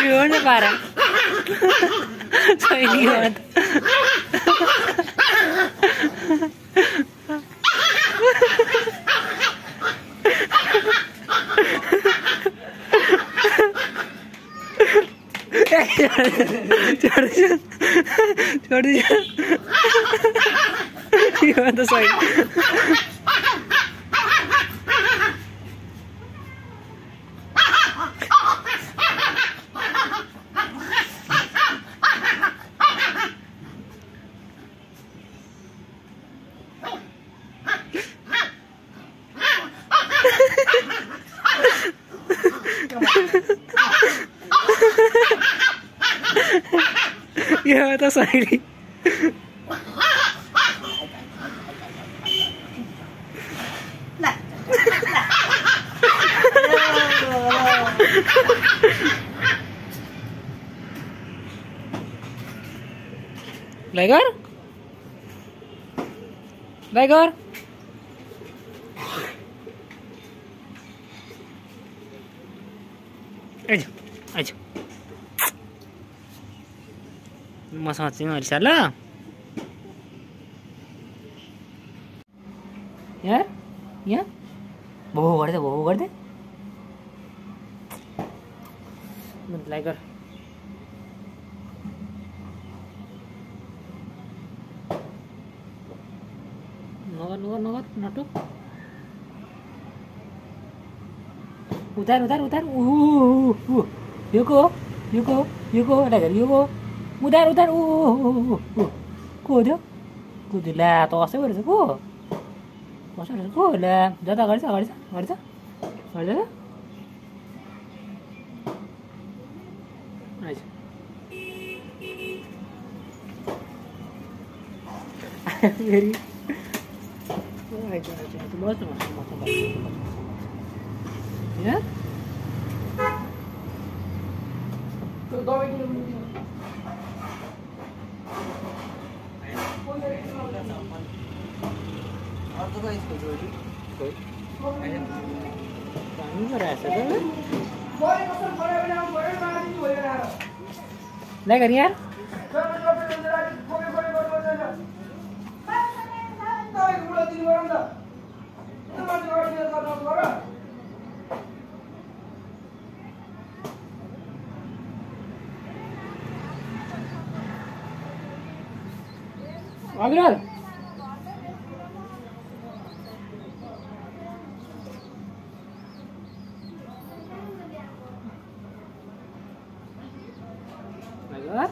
Gimana parah? So ini gimana? छोड़ गimana so ini? Gimana so ini? Tiger? Tiger? Ayo, ayo. Masa cuma di sana. Ya, ya. Bobo कर they. Tiger. Ngot, natuk. Utar. Yuko, Tiger, Yuko. Utar. Ko dia. Ko dia to asal beres ko. Masuk ko lah. Jatuh garis. Ayo. Very. Ayo. Bos. Ya? तो दो एक और तो इसको जोड़ी कोई पानी में रह सकता है नहीं करिए यार Agral Agral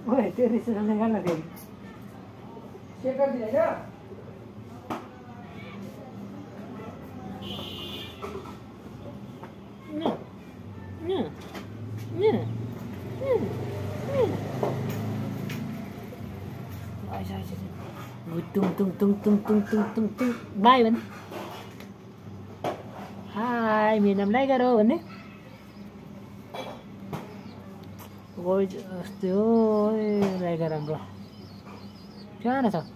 Woi, teori sedang dengan lagi. Siapa dia ya? Tung. Bye man. Hai, minum lagi karo ni. Oi, lagi karo. Jangan tak?